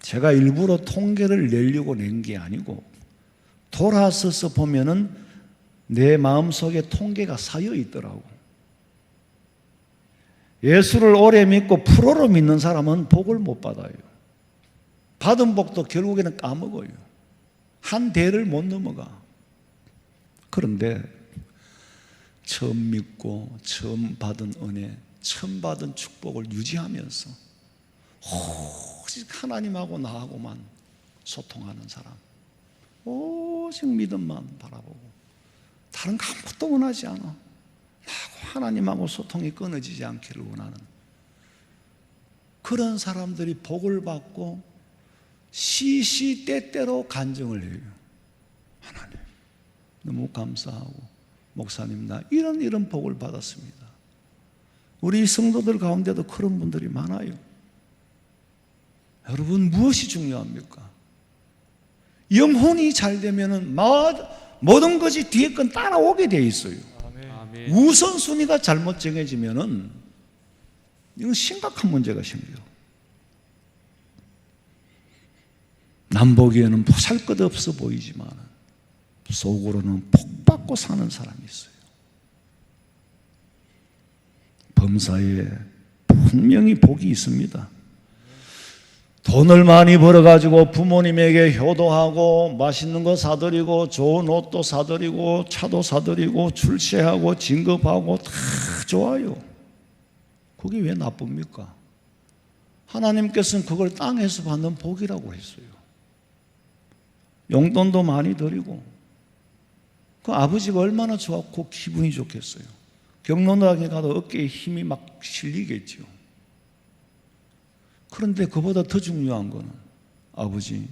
제가 일부러 통계를 내려고 낸 게 아니고 돌아서서 보면은 내 마음속에 통계가 쌓여 있더라고. 예수를 오래 믿고 프로로 믿는 사람은 복을 못 받아요. 받은 복도 결국에는 까먹어요. 한 대를 못 넘어가. 그런데 처음 믿고 처음 받은 은혜, 처음 받은 축복을 유지하면서 오직 하나님하고 나하고만 소통하는 사람, 오직 믿음만 바라보고 다른 거 아무것도 원하지 않아. 나하고 하나님하고 소통이 끊어지지 않기를 원하는 그런 사람들이 복을 받고 시시때때로 간증을 해요. 하나님 너무 감사하고 목사님 나 이런 복을 받았습니다. 우리 성도들 가운데도 그런 분들이 많아요. 여러분, 무엇이 중요합니까? 영혼이 잘 되면은 모든 것이 뒤에 건 따라오게 돼 있어요. 아멘. 우선순위가 잘못 정해지면은 이건 심각한 문제가 생겨요. 남 보기에는 보잘것없어 보이지만 속으로는 복 받고 사는 사람이 있어요. 범사에 분명히 복이 있습니다. 돈을 많이 벌어가지고 부모님에게 효도하고 맛있는 거 사드리고 좋은 옷도 사드리고 차도 사드리고 출세하고 진급하고 다 좋아요. 그게 왜 나쁩니까? 하나님께서는 그걸 땅에서 받는 복이라고 했어요. 용돈도 많이 드리고 그 아버지가 얼마나 좋았고 기분이 좋겠어요. 경로당에 가도 어깨에 힘이 막 실리겠죠. 그런데 그보다 더 중요한 거는 아버지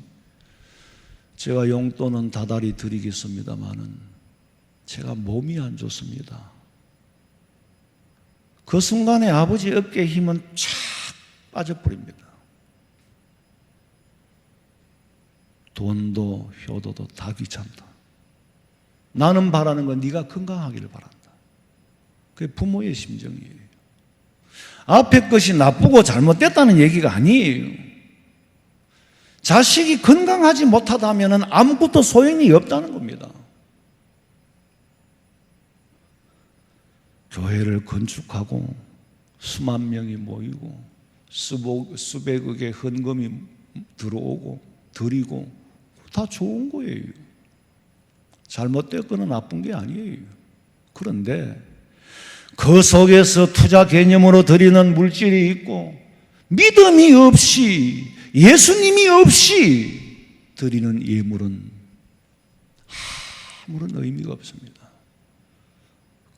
제가 용돈은 다달이 드리겠습니다마는 제가 몸이 안 좋습니다. 그 순간에 아버지 어깨에 힘은 쫙 빠져버립니다. 돈도 효도도 다 귀찮다. 나는 바라는 건 네가 건강하기를 바란다. 그게 부모의 심정이에요. 앞에 것이 나쁘고 잘못됐다는 얘기가 아니에요. 자식이 건강하지 못하다면 아무것도 소용이 없다는 겁니다. 교회를 건축하고 수만 명이 모이고 수백억의 헌금이 들어오고 드리고 다 좋은 거예요. 잘못됐거나 나쁜 게 아니에요. 그런데 그 속에서 투자 개념으로 드리는 물질이 있고 믿음이 없이 예수님이 없이 드리는 예물은 아무런 의미가 없습니다.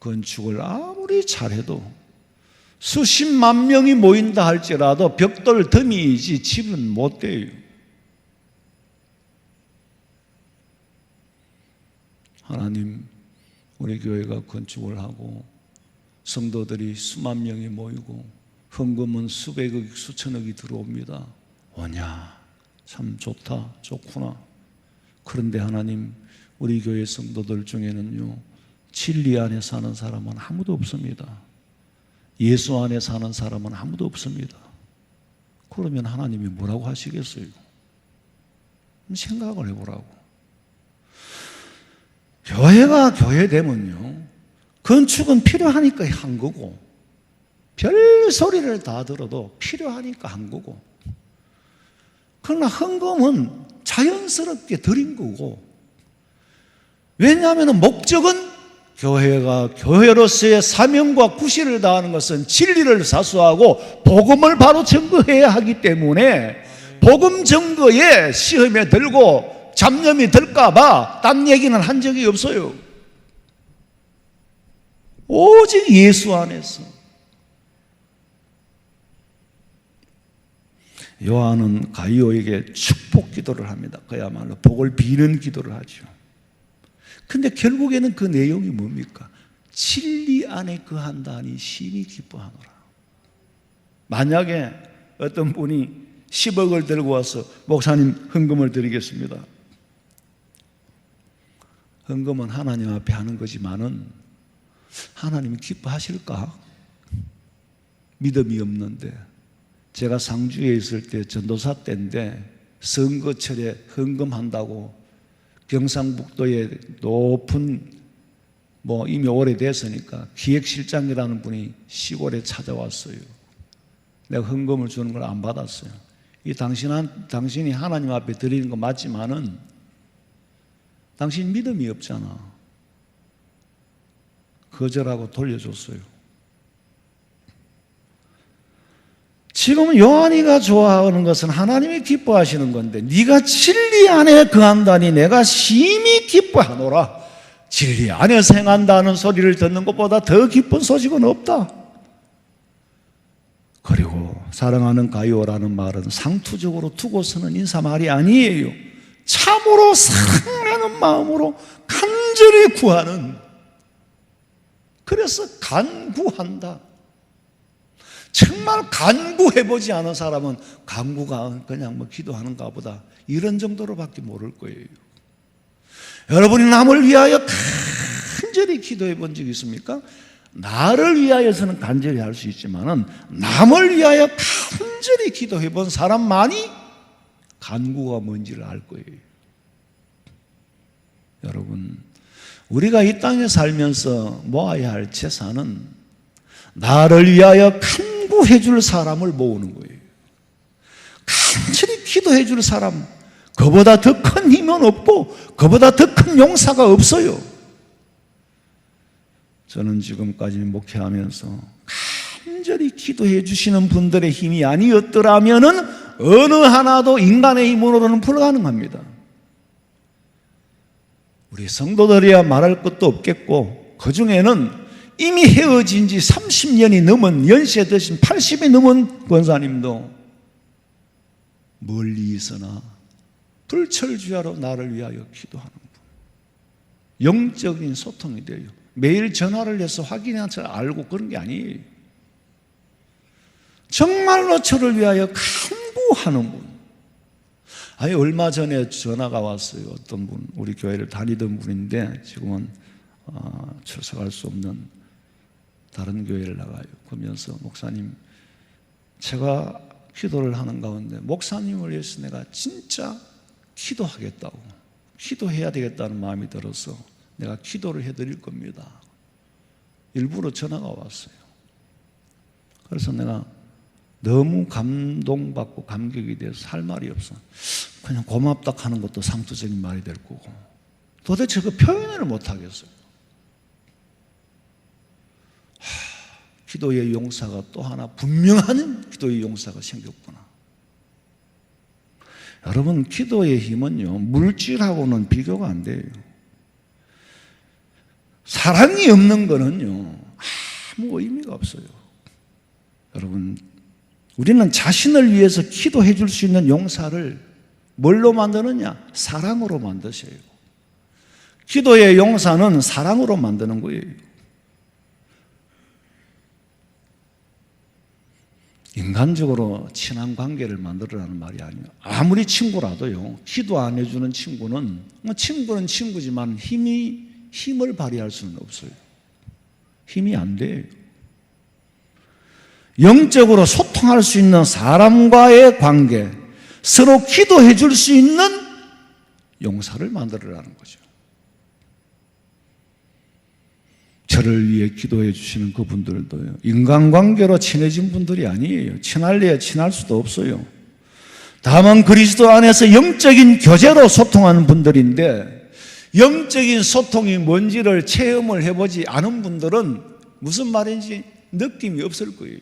건축을 아무리 잘해도 수십만 명이 모인다 할지라도 벽돌 더미이지 집은 못 돼요. 하나님, 우리 교회가 건축을 하고 성도들이 수만 명이 모이고 헌금은 수백억, 수천억이 들어옵니다. 오냐, 참 좋다, 좋구나. 그런데 하나님, 우리 교회 성도들 중에는요, 진리 안에 사는 사람은 아무도 없습니다. 예수 안에 사는 사람은 아무도 없습니다. 그러면 하나님이 뭐라고 하시겠어요? 생각을 해보라고. 교회가 교회되면요, 건축은 필요하니까 한 거고, 별 소리를 다 들어도 필요하니까 한 거고, 그러나 헌금은 자연스럽게 드린 거고, 왜냐하면 목적은 교회가 교회로서의 사명과 구실을 다하는 것은 진리를 사수하고 복음을 바로 증거해야 하기 때문에 복음 증거에 시험에 들고 잡념이 들까봐 딴 얘기는 한 적이 없어요. 오직 예수 안에서. 요한은 가이오에게 축복 기도를 합니다. 그야말로 복을 비는 기도를 하죠. 근데 결국에는 그 내용이 뭡니까? 진리 안에 거한다니 심히 기뻐하노라. 만약에 어떤 분이 10억을 들고 와서 목사님 헌금을 드리겠습니다. 헌금은 하나님 앞에 하는 거지만은 하나님이 기뻐하실까? 믿음이 없는데. 제가 상주에 있을 때 전도사 때인데 선거철에 헌금한다고 경상북도에 높은 이미 오래됐으니까 기획실장이라는 분이 시골에 찾아왔어요. 내가 헌금을 주는 걸 안 받았어요. 당신이 하나님 앞에 드리는 거 맞지만은 당신 믿음이 없잖아. 거절하고 돌려줬어요. 지금 요한이가 좋아하는 것은 하나님이 기뻐하시는 건데 네가 진리 안에 거한다니 내가 심히 기뻐하노라. 진리 안에 생한다는 소리를 듣는 것보다 더 기쁜 소식은 없다. 그리고 사랑하는 가이오라는 말은 상투적으로 두고서는 인사말이 아니에요. 참으로 사랑하는 마음으로 간절히 구하는, 그래서 간구한다. 정말 간구해보지 않은 사람은 간구가 그냥 기도하는가 보다 이런 정도로밖에 모를 거예요. 여러분이 남을 위하여 간절히 기도해 본 적이 있습니까? 나를 위하여서는 간절히 할 수 있지만은 남을 위하여 간절히 기도해 본 사람만이 간구가 뭔지를 알 거예요. 여러분, 우리가 이 땅에 살면서 모아야 할 재산은 나를 위하여 간구해 줄 사람을 모으는 거예요. 간절히 기도해 줄 사람, 그보다 더 큰 힘은 없고 그보다 더 큰 용사가 없어요. 저는 지금까지 목회하면서 간절히 기도해 주시는 분들의 힘이 아니었더라면은 어느 하나도 인간의 힘으로는 불가능합니다. 우리 성도들이야 말할 것도 없겠고, 그 중에는 이미 헤어진 지 30년이 넘은 연세 드신 80이 넘은 권사님도 멀리 있으나 불철주야로 나를 위하여 기도하는 분, 영적인 소통이 돼요. 매일 전화를 해서 확인해서 알고 그런 게 아니에요. 정말로 저를 위하여 간구하는 분. 얼마 전에 전화가 왔어요. 어떤 분, 우리 교회를 다니던 분인데 지금은 출석할 수 없는 다른 교회를 나가요. 그러면서 목사님, 제가 기도를 하는 가운데 목사님을 위해서 내가 진짜 기도하겠다고, 기도해야 되겠다는 마음이 들어서 내가 기도를 해드릴 겁니다. 일부러 전화가 왔어요. 그래서 내가 너무 감동받고 감격이 돼서 할 말이 없어. 그냥 고맙다 하는 것도 상투적인 말이 될 거고 도대체 그 표현을 못 하겠어요. 기도의 용사가 또 하나 분명한 기도의 용사가 생겼구나. 여러분, 기도의 힘은요, 물질하고는 비교가 안 돼요. 사랑이 없는 거는요, 아무 의미가 없어요. 여러분, 우리는 자신을 위해서 기도해 줄 수 있는 용사를 뭘로 만드느냐? 사랑으로 만드셔요. 기도의 용사는 사랑으로 만드는 거예요. 인간적으로 친한 관계를 만들으라는 말이 아니에요. 아무리 친구라도요, 기도 안 해주는 친구는 친구지만 힘을 발휘할 수는 없어요. 힘이 안 돼요. 영적으로 소통할 수 있는 사람과의 관계, 서로 기도해 줄 수 있는 용사를 만들으라는 거죠. 저를 위해 기도해 주시는 그분들도요, 인간관계로 친해진 분들이 아니에요. 친할래야 친할 수도 없어요. 다만 그리스도 안에서 영적인 교제로 소통하는 분들인데, 영적인 소통이 뭔지를 체험을 해보지 않은 분들은 무슨 말인지 느낌이 없을 거예요.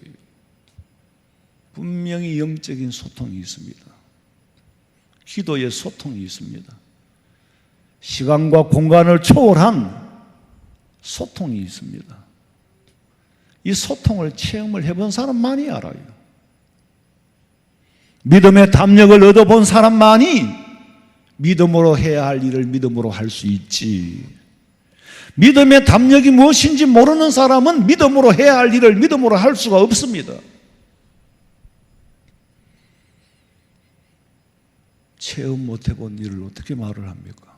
분명히 영적인 소통이 있습니다. 기도의 소통이 있습니다. 시간과 공간을 초월한 소통이 있습니다. 이 소통을 체험을 해본 사람만이 알아요. 믿음의 담력을 얻어본 사람만이 믿음으로 해야 할 일을 믿음으로 할 수 있지. 믿음의 담력이 무엇인지 모르는 사람은 믿음으로 해야 할 일을 믿음으로 할 수가 없습니다. 체험 못 해본 일을 어떻게 말을 합니까?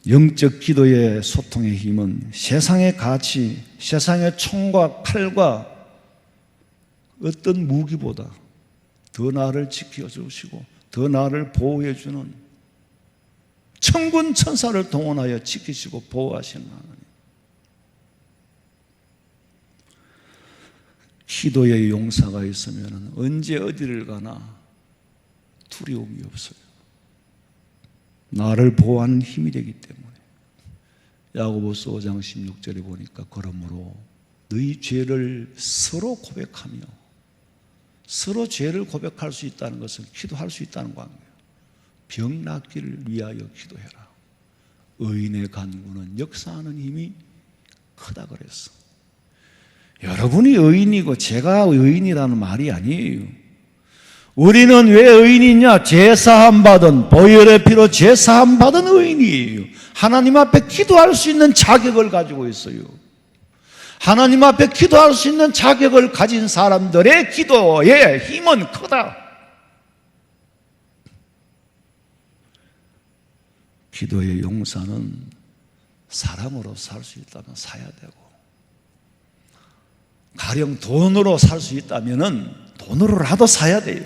영적 기도의 소통의 힘은 세상의 가치, 세상의 총과 칼과 어떤 무기보다 더 나를 지켜주시고 더 나를 보호해주는 천군 천사를 동원하여 지키시고 보호하시는 하나님. 기도의 용사가 있으면 언제 어디를 가나 두려움이 없어요. 나를 보호하는 힘이 되기 때문에. 야고보서 5장 16절에 보니까 그러므로 너희 죄를 서로 고백하며, 서로 죄를 고백할 수 있다는 것은 기도할 수 있다는 거예요. 병 낫기를 위하여 기도해라. 의인의 간구는 역사하는 힘이 크다 그랬어. 여러분이 의인이고 제가 의인이라는 말이 아니에요. 우리는 왜 의인이냐? 제사함 받은, 보혈의 피로 제사함 받은 의인이에요. 하나님 앞에 기도할 수 있는 자격을 가지고 있어요. 하나님 앞에 기도할 수 있는 자격을 가진 사람들의 기도의 힘은 크다. 기도의 용사는 사랑으로 살 수 있다면 사야 되고, 가령 돈으로 살 수 있다면 돈으로라도 사야 돼요.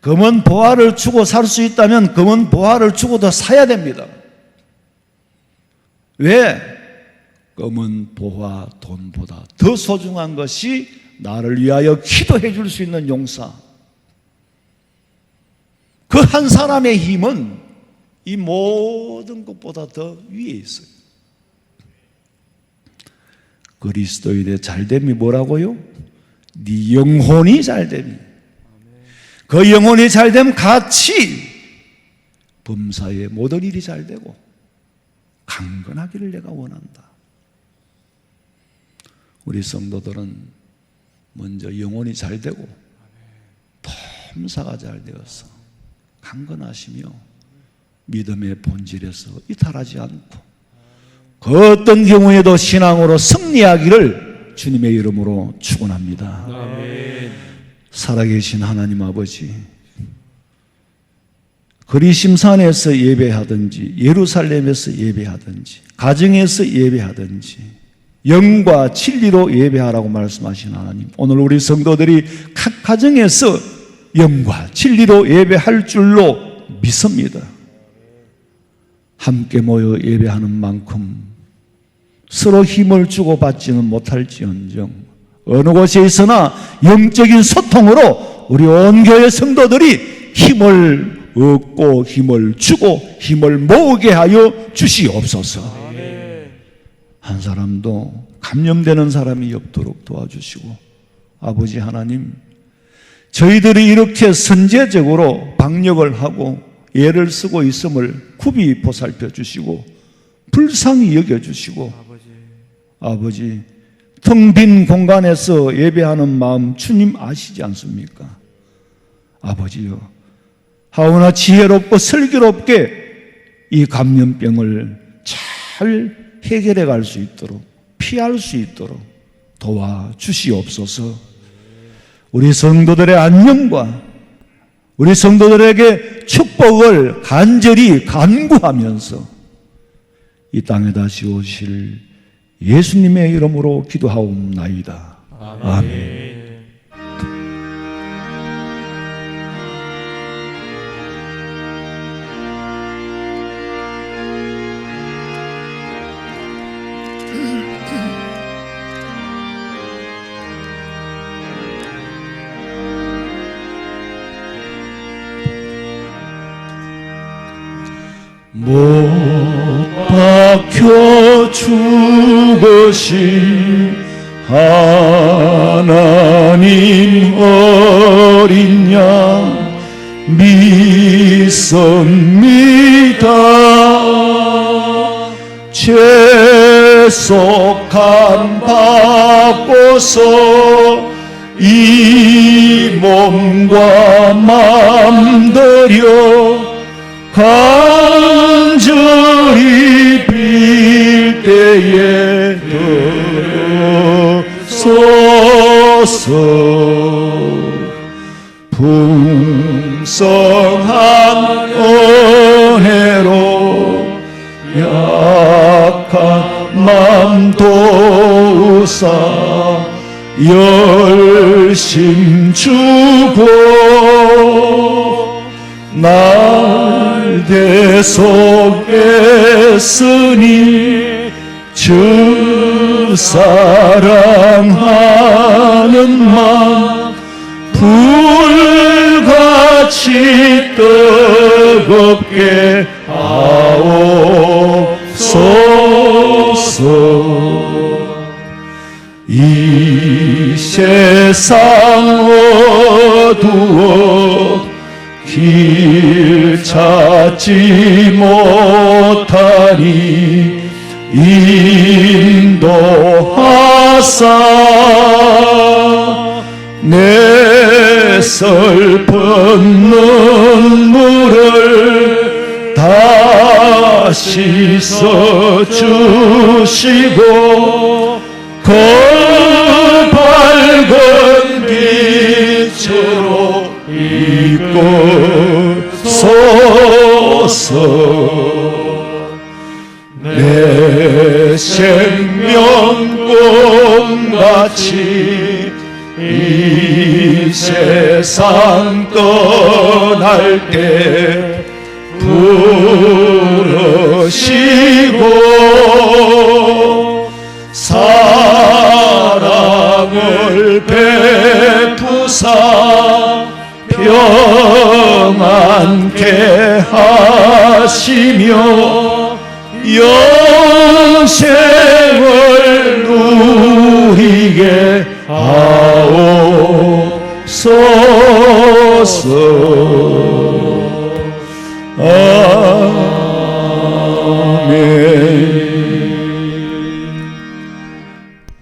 금은 보화를 주고 살 수 있다면 금은 보화를 주고도 사야 됩니다. 왜? 금은 보화, 돈보다 더 소중한 것이 나를 위하여 기도해 줄 수 있는 용사. 그 한 사람의 힘은 이 모든 것보다 더 위에 있어요. 그리스도인의 잘됨이 뭐라고요? 네 영혼이 잘됨이. 그 영혼이 잘됨 같이 범사의 모든 일이 잘되고 강건하기를 내가 원한다. 우리 성도들은 먼저 영혼이 잘되고 범사가 잘되어서 강건하시며 믿음의 본질에서 이탈하지 않고 그 어떤 경우에도 신앙으로 승리하기를 주님의 이름으로 축원합니다. 아멘. 살아계신 하나님 아버지, 그리심산에서 예배하든지 예루살렘에서 예배하든지 가정에서 예배하든지 영과 진리로 예배하라고 말씀하신 하나님, 오늘 우리 성도들이 각 가정에서 영과 진리로 예배할 줄로 믿습니다. 함께 모여 예배하는 만큼 서로 힘을 주고받지는 못할지언정 어느 곳에 있으나 영적인 소통으로 우리 온 교회 성도들이 힘을 얻고 힘을 주고 힘을 모으게 하여 주시옵소서. 한 사람도 감염되는 사람이 없도록 도와주시고, 아버지 하나님, 저희들이 이렇게 선제적으로 방역을 하고 애를 쓰고 있음을 굽이 보살펴 주시고 불쌍히 여겨주시고, 아버지 텅 빈 공간에서 예배하는 마음 주님 아시지 않습니까? 아버지요, 하오나 지혜롭고 슬기롭게 이 감염병을 잘 해결해 갈 수 있도록, 피할 수 있도록 도와주시옵소서. 우리 성도들의 안녕과 우리 성도들에게 축복을 간절히 간구하면서 이 땅에 다시 오실 예수님의 이름으로 기도하옵나이다. 아멘. 못 박혀 죽으신 하나님 어린 양 믿습니다. 죄속함 받고서 이 몸과 맘 들여 간절히 빌 때에 들어서서 풍성한 은혜로 약한 맘 도우사 열심 주고 날 대속했으니 주 사랑하는 맘 불같이 뜨겁게 하옵소서. 이 세상 어두워 길 찾지 못하니 인도하사 내 슬픈 눈물을 다시 써주시고 그 밝은 빛으로 이끌소서. 내 생명 꿈같이 이 세상 떠날 때 부르시고 사랑을 베푸사 평안케 하시며 영생을 누리게 하옵소서. 아멘.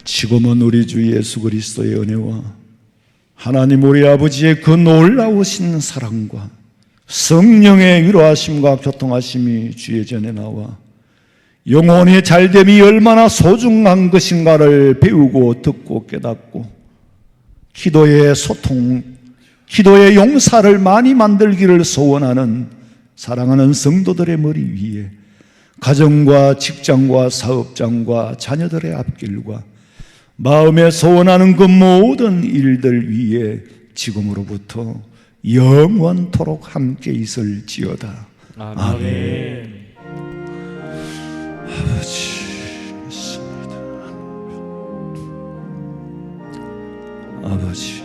지금은 우리 주 예수 그리스도의 은혜와 하나님 우리 아버지의 그 놀라우신 사랑과 성령의 위로하심과 교통하심이 주의 전에 나와 영혼의 잘됨이 얼마나 소중한 것인가를 배우고 듣고 깨닫고 기도의 소통, 기도의 용사를 많이 만들기를 소원하는 사랑하는 성도들의 머리 위에 가정과 직장과 사업장과 자녀들의 앞길과 마음에 소원하는 그 모든 일들 위에 지금으로부터 영원토록 함께 있을지어다. 아멘. 아멘. 아버지, 믿습니다. 아버지